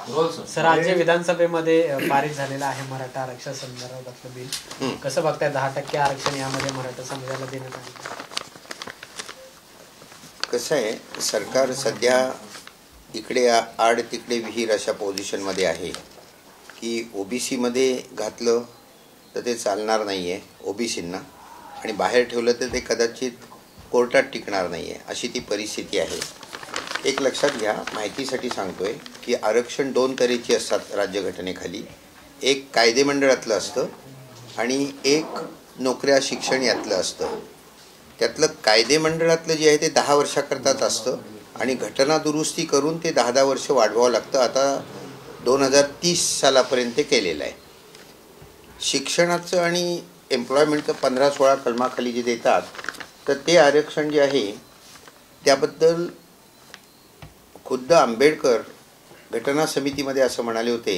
Sir राज्य विधानसभेमध्ये पारित झालेलं आहे मराठा आरक्षण संदर्भातलं बिल, कसं बघताय? 10% आरक्षण यामध्ये मराठा समाजाला देण्यात आले. कसं आहे, सरकार सध्या इकडे आड तिकडे विहीर अशा पोझिशनमध्ये आहे की ओबीसीमध्ये घातलं तर ते चालणार नाही आहे ओबीसींना, आणि बाहेर ठेवलं तर ते कदाचित कोर्टात टिकणार नाही आहे, अशी ती परिस्थिती आहे. एक लक्षात घ्या, माहितीसाठी सांगतोय की आरक्षण 2 तऱ्हेची असतात राज्यघटनेखाली. एक कायदेमंडळातलं असतं आणि एक नोकऱ्या शिक्षण यातलं असतं. त्यातलं कायदेमंडळातलं जे आहे ते 10 वर्षाकरताच असतं आणि घटना दुरुस्ती करून ते 10-10 वर्ष वाढवावं लागतं. आता 2030 सालापर्यंत केलेलं आहे. शिक्षणाचं आणि एम्प्लॉयमेंटचं 15-16 कलमाखाली जे देतात, तर ते आरक्षण जे आहे त्याबद्दल खुद्द आंबेडकर घटना समितीमध्ये असं म्हणाले होते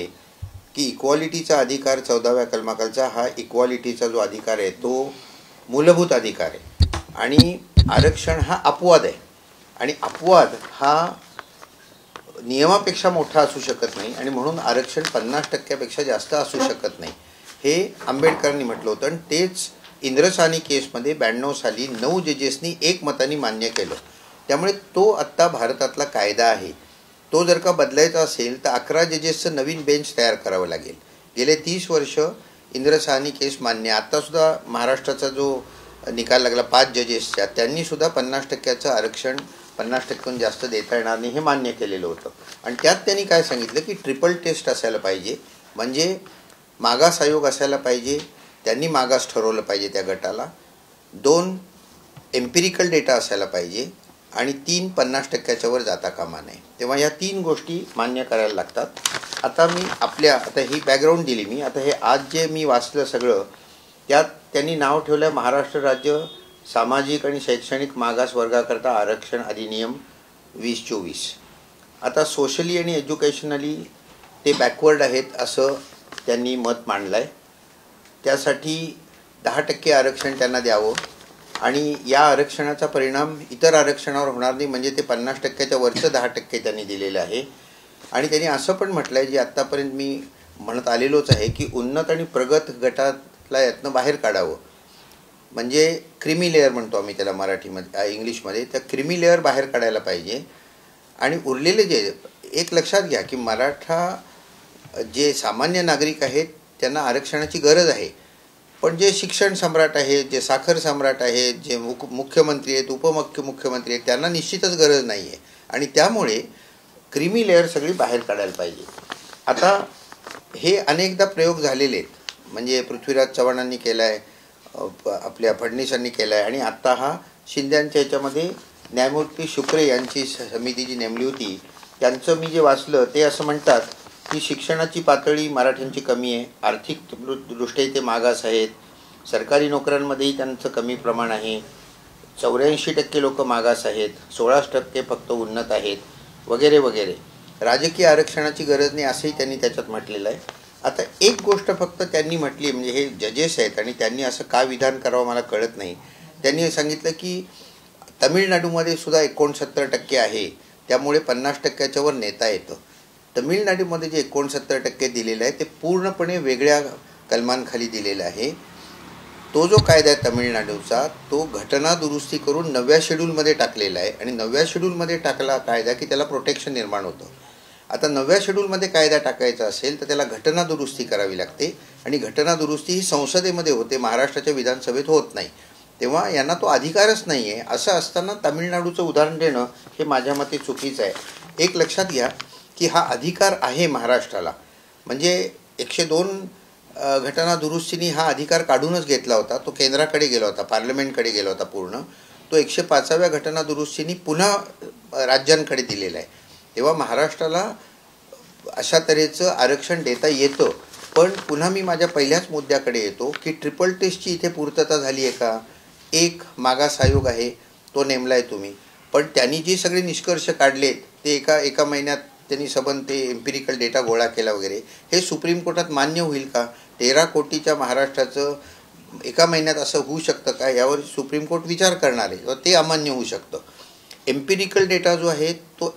की इक्वालिटीचा अधिकार 14व्या कलमाखालचा हा इक्वालिटीचा जो अधिकार आहे तो मूलभूत अधिकार आहे आणि आरक्षण हा अपवाद आहे आणि अपवाद हा नियमापेक्षा मोठा असू शकत नाही आणि म्हणून आरक्षण 50% जास्त असू शकत नाही, हे आंबेडकरांनी म्हटलं होतं. आणि तेच इंद्रसानी केसमध्ये 92 साली 9 जजेसनी एकमताने मान्य केलं. त्यामुळे तो आत्ता भारतातला कायदा आहे. तो जर का बदलायचा असेल तर 11 जजेसचं नवीन बेंच तयार करावं लागेल. गेले 30 वर्ष इंद्रसानी केस मान्य. आत्तासुद्धा महाराष्ट्राचा जो निकाल लागला 5 जजेसच्या, त्यांनीसुद्धा 50% आरक्षण 50% जास्त देता येणार नाही हे मान्य केलेलं होतं. आणि त्यात त्यांनी काय सांगितलं की ट्रिपल टेस्ट असायला पाहिजे, म्हणजे मागास आयोग असायला पाहिजे, त्यांनी मागास ठरवलं पाहिजे त्या गटाला, 2 एम्पिरिकल डेटा असायला पाहिजे आणि 3 50% वर जाता कामा नये. तेव्हा ह्या 3 गोष्टी मान्य करायला लागतात. आता ही बॅकग्राऊंड दिली मी. आता हे आज जे मी वाचलं सगळं, त्यात त्यांनी नाव ठेवलं महाराष्ट्र राज्य सामाजिक आणि शैक्षणिक मागास वर्गाकरता आरक्षण अधिनियम 2024. आता सोशली आणि एज्युकेशनली ते बॅकवर्ड आहेत असं त्यांनी मत मांडलं आहे. त्यासाठी 10% आरक्षण त्यांना द्यावं आणि या आरक्षणाचा परिणाम इतर आरक्षणावर होणार नाही, म्हणजे ते 50% वरचं 10% त्यांनी दिलेलं आहे. आणि त्यांनी असं पण म्हटलं आहे, जे आत्तापर्यंत मी म्हणत आलेलोच आहे, की उन्नत आणि प्रगत गटातला यातनं बाहेर काढावं, म्हणजे क्रिमी लेअर म्हणतो आम्ही त्याला मराठीमध्ये इंग्लिशमध्ये, त्या क्रिमी लेअर बाहेर काढायला पाहिजे. आणि उरलेले जे एक लक्षात घ्या की मराठा जे सामान्य नागरिक आहेत त्यांना आरक्षणाची गरज आहे, पण जे शिक्षण सम्राट आहेत, जे साखर सम्राट आहेत, जे मुख्यमंत्री आहेत, उपमुख्यमंत्री आहेत, त्यांना निश्चितच गरज नाही आहे. आणि त्यामुळे क्रिमी लेअर सगळी बाहेर काढायला पाहिजे. आता हे अनेकदा प्रयोग झालेले आहेत, म्हणजे पृथ्वीराज चव्हाणांनी केला आहे, आपल्या फडणवीसांनी केला आहे, आणि आत्ता हा शिंद्यांच्या ह्याच्यामध्ये न्यायमूर्ती शुक्रे यांची समिती जी नेमली होती, त्यांचं मी जे वाचलं ते असं म्हणतात की शिक्षणाची पातळी मराठ्यांची कमी आहे, आर्थिक दृष्ट्या ते मागास आहेत, सरकारी नोकऱ्यांमध्येही त्यांचं कमी प्रमाण आहे, 84% लोक मागास आहेत, 16% फक्त उन्नत आहेत, वगैरे वगैरे. राजकीय आरक्षणाची गरज नाही असंही त्यांनी त्याच्यात म्हटलेलं आहे. आता एक गोष्ट फक्त त्यांनी म्हटली, म्हणजे हे जजेस आहेत आणि त्यांनी असं का विधान करावं मला कळत नाही. त्यांनी सांगितलं की तमिळनाडूमध्ये सुद्धा 69% आहे, त्यामुळे 50% वर नेता येतं. तमिळनाडूमध्ये जे 69% दिलेलं आहे ते पूर्णपणे वेगळ्या कलमांखाली दिलेलं आहे. तो जो कायदा आहे तमिळनाडूचा, तो घटना दुरुस्ती करून 9व्या शेड्यूलमध्ये टाकलेला आहे आणि 9व्या शेड्यूलमध्ये टाकला कायदा की त्याला प्रोटेक्शन निर्माण होतं. आता 9व्या शेड्यूलमध्ये कायदा टाकायचा असेल तर त्याला घटना दुरुस्ती करावी लागते आणि घटना दुरुस्ती ही संसदेमध्ये होते, महाराष्ट्राच्या विधानसभेत होत नाही. तेव्हा यांना तो अधिकारच नाही आहे. असं असताना तामिळनाडूचं उदाहरण देणं हे माझ्या मते चुकीचं आहे. एक लक्षात घ्या की हा अधिकार आहे महाराष्ट्राला, म्हणजे 102 घटना दुरुस्तीने हा अधिकार काढूनच घेतला होता, तो केंद्राकडे गेला होता, पार्लमेंटकडे गेला होता पूर्ण. तो 105व्या घटना दुरुस्तीने पुन्हा राज्यांकडे दिलेला आहे. तेव्हा महाराष्ट्राला अशा तऱ्हेचं आरक्षण देता येतं. पण पुन्हा मी माझ्या पहिल्याच मुद्द्याकडे येतो की ट्रिपल टेस्टची इथे पूर्तता झाली आहे का? एक मागास आयोग आहे, तो नेमला आहे तुम्ही, पण त्यांनी जे सगळे निष्कर्ष काढलेत ते एका महिन्यात त्यांनी सबंध ते एम्पिरिकल डेटा गोळा केला वगैरे, हे सुप्रीम कोर्टात मान्य होईल का? 13 कोटीच्या महाराष्ट्राचं एका महिन्यात असं होऊ शकतं का? यावर सुप्रीम कोर्ट विचार करणार आहे, तर ते अमान्य होऊ शकतं. एम्पिरिकल डेटा जो आहे तो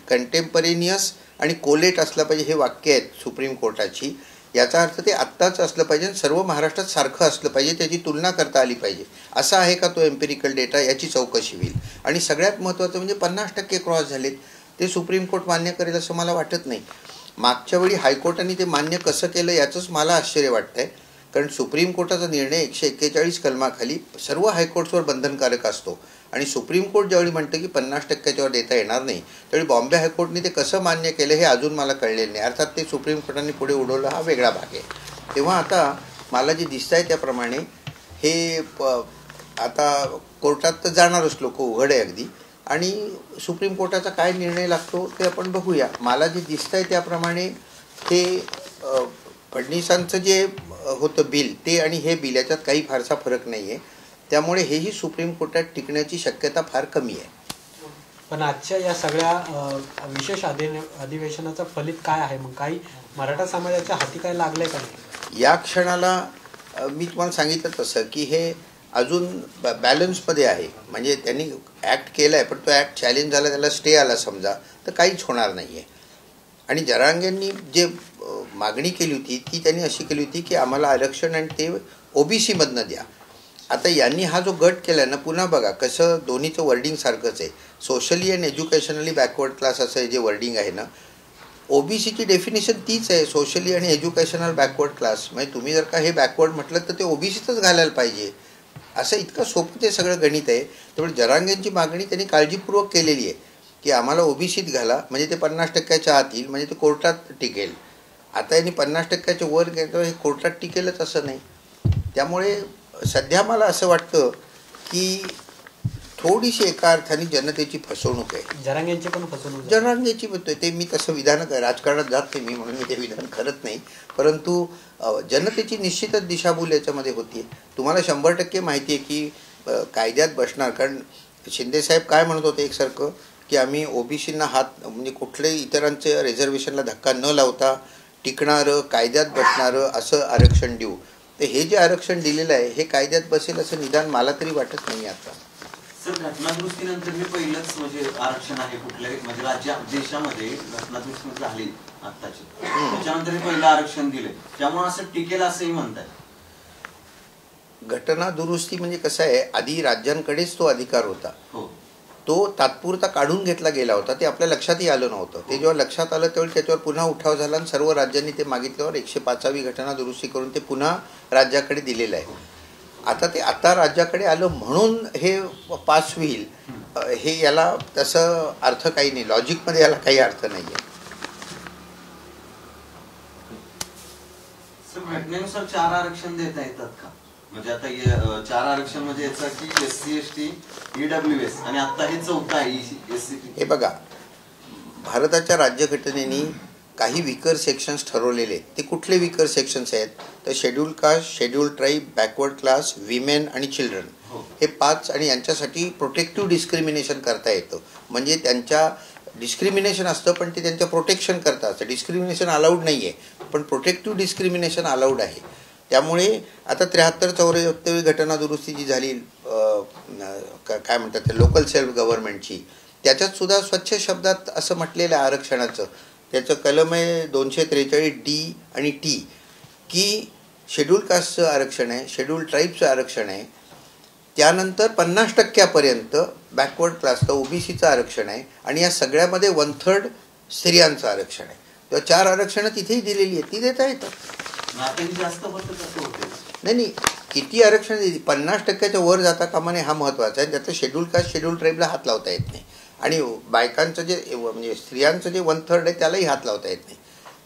कंटेम्परेनियस आणि कोलेट असलं पाहिजे हे वाक्य आहेत सुप्रीम कोर्टाची. याचा अर्थ ते आत्ताच असलं पाहिजे आणि सर्व महाराष्ट्रात सारखं असलं पाहिजे, त्याची तुलना करता आली पाहिजे. असा आहे का तो एम्पिरिकल डेटा, याची चौकशी होईल. आणि सगळ्यात महत्त्वाचं म्हणजे 50% क्रॉस झालेत, ते सुप्रीम कोर्ट मान्य करेल असं मला वाटत नाही. मागच्या वेळी हायकोर्टाने ते मान्य कसं केलं याचंच मला आश्चर्य वाटतं आहे. कारण सुप्रीम कोर्टाचा निर्णय 141 कलमाखाली सर्व हायकोर्ट्सवर बंधनकारक असतो आणि सुप्रीम कोर्ट ज्यावेळी म्हणतं की 50%वर देता येणार नाही, त्यावेळी बॉम्बे हायकोर्टने ते कसं मान्य केलं हे अजून मला कळलेलं नाही. अर्थात ते सुप्रीम कोर्टाने पुढे उडवलं हा वेगळा भाग आहे. तेव्हा आता मला जे दिसतं आहे त्याप्रमाणे हे आता कोर्टात तर जाणारच लोक, उघड आहे अगदी. आणि सुप्रीम कोर्टाचा काय निर्णय लागतो ते आपण बघूया. मला जे दिसतं आहे त्याप्रमाणे ते फडणवीसांचं जे होतं बिल ते आणि हे बिल याच्यात काही फारसा फरक नाही आहे. त्यामुळे हेही सुप्रीम कोर्टात टिकण्याची शक्यता फार कमी आहे. पण आजच्या या सगळ्या विशेष अधिवेशनाचं फलित काय आहे मग? काही मराठा समाजाच्या हाती काय लागलंय का नाही? या क्षणाला मी तुम्हाला सांगितलं तसं की हे अजून बॅलन्समध्ये आहे. म्हणजे त्यांनी ॲक्ट केला आहे, पण तो ॲक्ट चॅलेंज झाला, त्याला स्टे आला समजा, तर काहीच होणार नाही आहे. आणि जरांगेंनी जे मागणी केली होती ती त्यांनी अशी केली होती की आम्हाला आरक्षण आणि ते OBC मधनं द्या. आता यांनी हा जो गट केला ना, पुन्हा बघा कसं दोन्हीचं वर्डिंग सारखंच आहे. Socially and educationally backward class असं जे वर्डिंग आहे ना, OBCची डेफिनेशन तीच आहे, सोशली आणि एज्युकेशनल बॅकवर्ड क्लास. म्हणजे तुम्ही जर का हे बॅकवर्ड म्हटलं तर ते OBCतच घालायला पाहिजे. असं इतकं सोपं ते सगळं गणित आहे. त्यामुळे जरांगेंची मागणी त्यांनी काळजीपूर्वक केलेली आहे की आम्हाला OBCत घाला, म्हणजे ते 50%च्या आत येईल, म्हणजे ते कोर्टात टिकेल. आता यांनी 50%च्या वर गेलं हे कोर्टात टिकेलच असं नाही. त्यामुळे सध्या मला असं वाटतं की थोडीशी एका अर्थाने जनतेची फसवणूक आहे. जरांगेंची पण फसवणूक, जरांगेंची म्हणतोय ते मी तसं विधान राजकारणात जात नाही मी, म्हणून मी ते विधान करत नाही. परंतु जनतेची निश्चितच दिशाभूल याच्यामध्ये होती. तुम्हाला 100% माहिती आहे की कायद्यात बसणार. कारण शिंदेसाहेब काय म्हणत होते एकसारखं की आम्ही OBCंना हात म्हणजे कुठल्याही इतरांच्या रिझर्वेशनला धक्का न लावता टिकणारं कायद्यात बसणारं असं आरक्षण देऊ. तर हे जे आरक्षण दिलेलं आहे हे कायद्यात बसेल असं निदान मला तरी वाटत नाही आता. सर, घटनादुरुस्तीनंतर हे पहिलंच म्हणजे आरक्षण आहे कुठल्याही म्हणजे देशामध्ये घटनादुरुस्ती झाली आत्ताची, त्याच्यानंतर हे पहिलं आरक्षण दिले, त्यामुळे असं टिकेल असंही म्हणतात. घटना दुरुस्ती म्हणजे कसं आहे, आधी राज्यांकडेच तो अधिकार होता. हो, तो तात्पुरता काढून घेतला गेला होता, ते आपल्या लक्षातही आलं नव्हतं. ते जेव्हा लक्षात आलं त्यावेळी त्याच्यावर पुन्हा उठाव झाला आणि सर्व राज्यांनी ते मागितल्यावर 105वी घटना दुरुस्ती करून ते पुन्हा राज्याकडे दिलेलं आहे. आता राज्याकडे आलं म्हणून हे पास होईल हे याला तसं अर्थ काही नाही, लॉजिकमध्ये याला काही अर्थ नाही आहे. घटनेनुसार 4 आरक्षण देता येतात का? म्हणजे आता 4 आरक्षण म्हणजे याचा की SC ST EWS आणि आता हे 4थं आहे SC. हे बघा, भारताच्या राज्यघटनेने काही विकर सेक्शन्स ठरवलेले. ते कुठले विकर सेक्शन्स आहेत तर schedule caste, schedule tribe, backward class, women आणि चिल्ड्रन, हे 5. आणि यांच्यासाठी प्रोटेक्टिव्ह डिस्क्रिमिनेशन करता येतं. म्हणजे त्यांच्या डिस्क्रिमिनेशन असतं पण ते त्यांचं प्रोटेक्शन करता असतं. डिस्क्रिमिनेशन अलाउड नाही आहे पण प्रोटेक्टिव्ह डिस्क्रिमिनेशन अलाउड आहे. त्यामुळे आता 73-74 घटना दुरुस्ती जी झाली काय म्हणतात लोकल सेल्फ गव्हर्नमेंटची, त्याच्यात सुद्धा स्वच्छ शब्दात असं म्हटलेलं आहे आरक्षणाचं. त्याचं कलम आहे 243D आणि T की शेड्यूल कास्टचं आरक्षण आहे, शेड्यूल ट्राईबचं आरक्षण आहे, त्यानंतर 50%पर्यंत बॅकवर्ड क्लासचं OBCचं आरक्षण आहे आणि या सगळ्यामध्ये 1/3 स्त्रियांचं आरक्षण आहे. तेव्हा 4 आरक्षणं तिथेही दिलेली आहेत, ती देता येतात. नाही, किती आरक्षण 50%च्या वर जाता कामा नये हा महत्त्वाचा आहे. त्याचं शेड्यूल कास्ट, शेड्यूल ट्राईबला हात लावता येत नाही आणि बायकांचं जे म्हणजे स्त्रियांचं जे 1/3 आहे त्यालाही हात लावता येत नाही.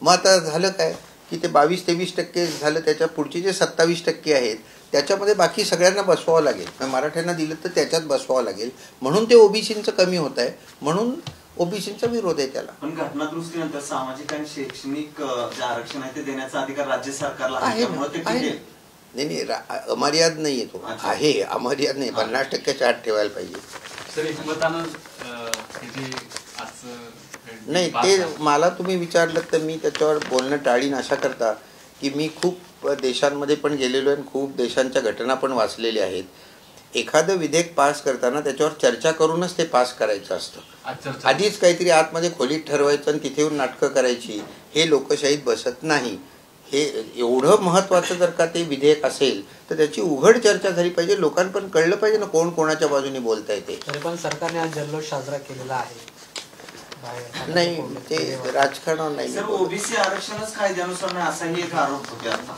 मग आता झालं काय की ते 22-23% झालं, त्याच्या पुढचे जे 27% आहेत त्याच्यामध्ये बाकी सगळ्यांना बसवावं लागेल. मराठ्यांना दिलं तर त्याच्यात बसवावं लागेल, म्हणून ते OBCंचं कमी होत आहे, म्हणून OBCंचा विरोध आहे त्याला. पण घटनादुरुस्तीनंतर सामाजिक आणि शैक्षणिक जे आरक्षण आहे ते देण्याचा अधिकार राज्य सरकारला आहे. नाही, अमर्याद नाही आहे, तो आहे अमर्याद नाही. 50%च्या आत ठेवायला पाहिजे. नाही, ते मला तुम्ही विचारलं तर मी त्याच्यावर बोलणं टाळीन अशा करता की मी खूप देशांमध्ये पण गेलेलो आहे, खूप देशांच्या घटना पण वाचलेल्या आहेत. एखादं विधेयक पास करताना त्याच्यावर चर्चा करूनच ते पास करायचं असतं. आधीच काहीतरी आतमध्ये खोलीत ठरवायचं आणि तिथे येऊन नाटकं करायची, हे लोकशाहीत बसत नाही. हे एवढं महत्त्वाचं जर का ते विधेयक असेल तर त्याची उघड चर्चा झाली पाहिजे, लोकांपर्यंत कळलं पाहिजे ना कोण कोणाच्या बाजूने बोलता येते. तरी पण सरकारने आज जल्लोष साजरा केलेला आहे. नाही ते राजकारणावर नाही. सर, ओबीसी आरक्षणच कायद्यानुसार नाही असाही एक आरोप होते आता.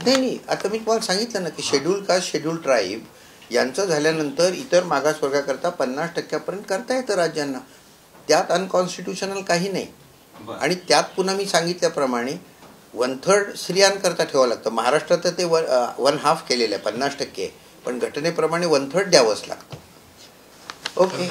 नाही, आता मी तुम्हाला सांगितलं ना की शेड्यूल कास्ट शेड्यूल ट्राईब यांचं झाल्यानंतर इतर मागासवर्गाकरता 50% करता येतं राज्यांना. त्यात अनकॉन्स्टिट्युशनल काही नाही. आणि त्यात पुन्हा मी सांगितल्याप्रमाणे 1/3 स्त्रियांकरता ठेवावं लागतं. महाराष्ट्रात ते 1/2 केलेलं आहे, 50%, पण घटनेप्रमाणे 1/3 द्यावंच लागतं. ओके.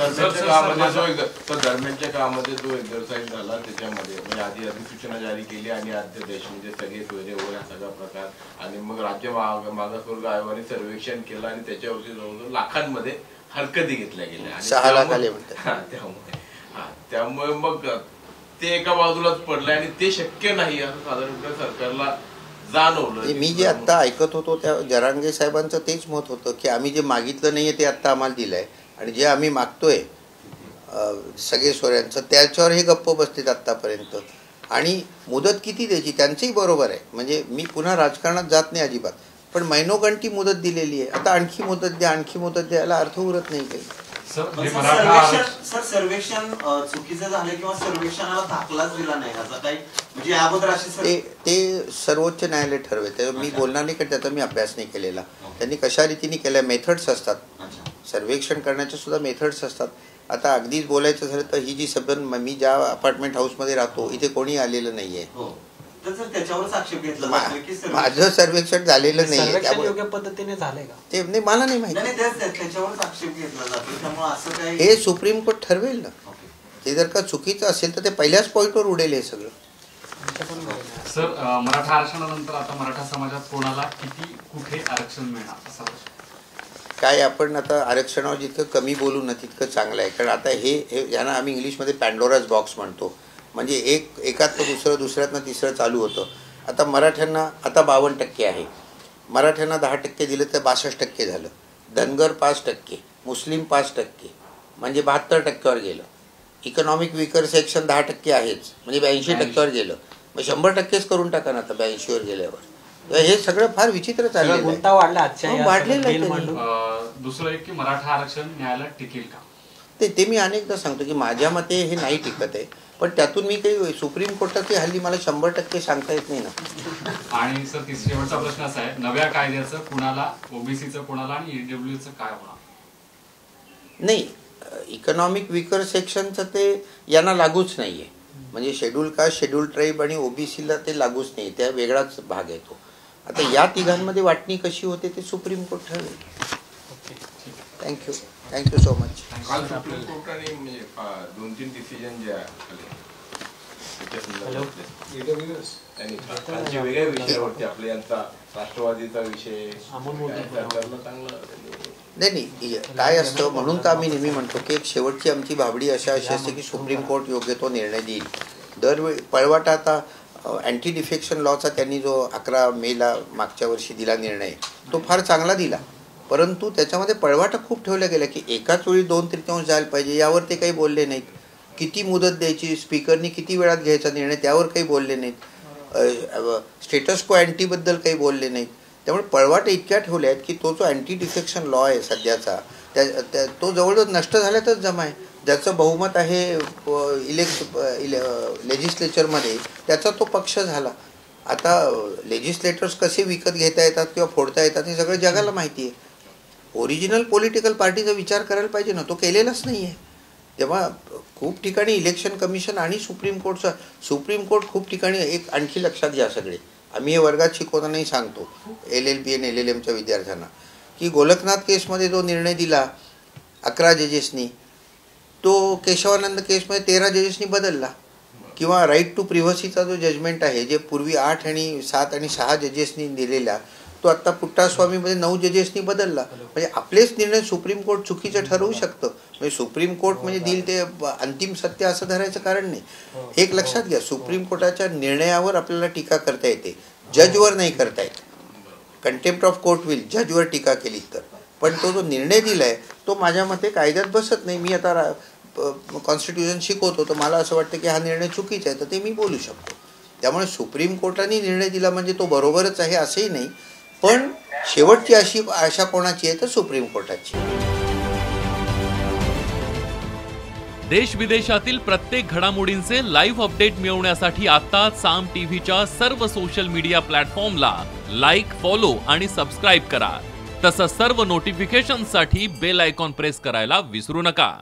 दरम्यानच्या काळामध्ये जो एक्झरसाइज झाला त्याच्यामध्ये म्हणजे आधी अधिसूचना जारी केली आणि अध्यादेश म्हणजे सगळे सोयरे वगैरे हा सगळा प्रकार, आणि मग राज्य मागासवर्ग आयोगाने सर्वेक्षण केलं आणि त्याच्यावरती जवळजवळ लाखांमध्ये हरकती घेतल्या गेल्या. 6 लाख आले म्हणतात. त्यामुळे मग ते एका बाजूलाच पडलंय आणि ते शक्य नाही असं साधारणपणे सरकारला जाणवलं. मी जे आत्ता ऐकत होतो त्या जरांगे साहेबांचं तेच मत होतं की आम्ही जे मागितलं नाहीये ते आत्ता आम्हाला दिलंय आणि जे आम्ही मागतोय सगळे सोयऱ्यांचं त्याच्यावर हे गप्प बसतील आत्तापर्यंत. आणि मुदत किती द्यायची त्यांचंही बरोबर आहे. म्हणजे मी पुन्हा राजकारणात जात नाही अजिबात, पण महिनोगंठी मुदत दिलेली आहे. आता आणखी मुदत द्या, आणखी मुदत द्यायला अर्थ उरत नाही काही. सर, सर्वेक्षण चुकीचं झालं किंवा सर्वेक्षणाला दाखलाच दिला नाही असं काही म्हणजे याबद्दल अशी ते सर्वोच्च न्यायालय ठरवेल. मी बोलणार नाही कारण त्याचा मी अभ्यास नाही केलेला. त्यांनी कशा रीतीने केल्या, मेथड्स असतात, सर्वेक्षण करण्याच्या सुद्धा मेथड्स असतात. आता अगदीच बोलायचं झालं तर ही जी मी ज्या अपार्टमेंट हाऊसमध्ये राहतो इथे कोणी आलेलं नाहीये. त्याच्यावरच आक्षेप घेतला माझं सर्वेक्षण झालेलं नाहीये. योग्य पद्धतीने झालंय का ते नाही, मला नाही माहिती. त्याच्यावरच आक्षेप घेतला जातो. त्यामुळे असं काही हे सुप्रीम कोर्ट ठरवेल ना. ते जर का चुकीचं असेल तर ते पहिल्याच पॉईंटवर उडेल हे सगळं. सर, मराठा आरक्षणानंतर आता मराठा समाजात कोणाला किती कुठे आरक्षण मिळणार असा काय आपण आता आरक्षणावर जितकं कमी बोलू ना तितकं चांगलं आहे. कारण आता हे यांना आम्ही इंग्लिशमध्ये पॅन्डोराज बॉक्स म्हणतो. म्हणजे एकात दुसरं, दुसऱ्यातनं तिसरं चालू होतं. आता मराठ्यांना आता 52% आहे. मराठ्यांना 10% दिलं तर 62% झालं. धनगर 5%, मुस्लिम 5%, म्हणजे 72%वर गेलं. इकॉनॉमिक विकर सेक्शन 10% आहेच, म्हणजे 82%वर गेलं. मग 100%च करून टाका ना आता 82वर गेल्यावर. हे सगळं फार विचित्र चाललेलं आहे. वाढलेलं आहे. दुसरं एक की मराठा आरक्षण न्यायालयात टिकेल का ते मी अनेकदा सांगतो की माझ्या मते हे नाही टिकत आहे. पण त्यातून मी काही सुप्रीम कोर्टाची हल्ली मला 100% सांगता येत नाही ना. आणि सर, शेवटचा प्रश्न असा आहे, नव्या कायद्याचं कुणाला, ओबीसीचं कुणाला आणि ईडब्ल्यूचं काय होणार? नाही, इकॉनॉमिक विकर सेक्शनचं ते यांना लागूच नाहीये. म्हणजे शेड्यूल कास्ट शेड्यूल ट्राईब आणि ओबीसीला ते लागूच नाही, त्या वेगळाच भाग आहे तो. आता या तिघांमध्ये वाटणी कशी होते ते सुप्रीम कोर्ट ठरवेल. Thank you so much. काल सुप्रीम कोर्टाने म्हणजे 2-3 डिसिजन जे वेगळ्या विषयावरती आपल्या यांचा राष्ट्रवादीचा विषय नाही काय असतं, म्हणून तर आम्ही नेहमी म्हणतो की एक शेवटची आमची भाबडी अशी असते की सुप्रीम कोर्ट योग्य तो निर्णय देईल. दरवेळी पळवाटा आता अँटी डिफेक्शन लॉचा त्यांनी जो 11 मेला मागच्या वर्षी दिला निर्णय तो फार चांगला दिला. परंतु त्याच्यामध्ये पळवाटा खूप ठेवल्या गेल्या की एकाच वेळी 2/3 जायला पाहिजे, यावर ते काही बोलले नाहीत. किती मुदत द्यायची, स्पीकरनी किती वेळात घ्यायचा निर्णय त्यावर काही बोलले नाहीत. स्टेटस को अँटीबद्दल काही बोलले नाहीत. त्यामुळे पळवाटे इतक्या ठेवल्या आहेत की तो जो अँटी डिफेक्शन लॉ आहे सध्याचा तो जवळजवळ नष्ट झाल्यातच जमा आहे. ज्याचं बहुमत आहे लेजिस्लेचरमध्ये त्याचा तो पक्ष झाला. आता लेजिस्लेटर्स कसे विकत घेता येतात किंवा फोडता येतात हे सगळं जगाला माहिती आहे. ओरिजिनल पॉलिटिकल पार्टीचा विचार करायला पाहिजे ना, तो केलेलाच नाही आहे. तेव्हा खूप ठिकाणी इलेक्शन कमिशन आणि सुप्रीम कोर्ट खूप ठिकाणी एक आणखी लक्षात घ्या सगळे, आम्ही हे वर्गात शिकवतानाही सांगतो LLB आणि LLMच्या विद्यार्थ्यांना की गोलकनाथ केसमध्ये जो निर्णय दिला 11 जजेसनी तो केशवानंद केसमध्ये 13 जजेसनी बदलला. किंवा राईट टू प्रिव्हसीचा जो जजमेंट आहे जे पूर्वी 8 आणि 7 आणि 6 जजेसनी दिलेला तो आत्ता पुट्टास्वामीमध्ये 9 जजेसनी बदलला. म्हणजे आपलेच निर्णय सुप्रीम कोर्ट चुकीचं ठरवू शकतं. म्हणजे सुप्रीम कोर्ट म्हणजे देईल ते अंतिम सत्य असं धरायचं कारण नाही. एक लक्षात घ्या, सुप्रीम कोर्टाच्या निर्णयावर आपल्याला टीका करता येते, जजवर नाही करता येत. कंटेम्प्ट ऑफ कोर्ट होईल जजवर टीका केली तर, पण तो जो निर्णय दिलाय तो माझ्या मते कायद्यात बसत नाही. मी आता कॉन्स्टिट्यूशन शिकवतो तर मला असं वाटतं की हा निर्णय चुकीचा आहे, तर ते मी बोलू शकतो. त्यामुळे सुप्रीम कोर्टाने निर्णय दिला म्हणजे तो बरोबरच आहे असंही नाही, पण शेवटची अशी आशा कोणाची आहे तर सुप्रीम कोर्टाची. देश विदेशातील प्रत्येक घडामोडींचे लाईव्ह अपडेट मिळवण्यासाठी आता साम टीव्हीच्या सर्व सोशल मीडिया प्लॅटफॉर्मला लाईक, फॉलो आणि सबस्क्राईब करा. तसंच सर्व नोटिफिकेशनसाठी बेल आयकॉन प्रेस करायला विसरू नका.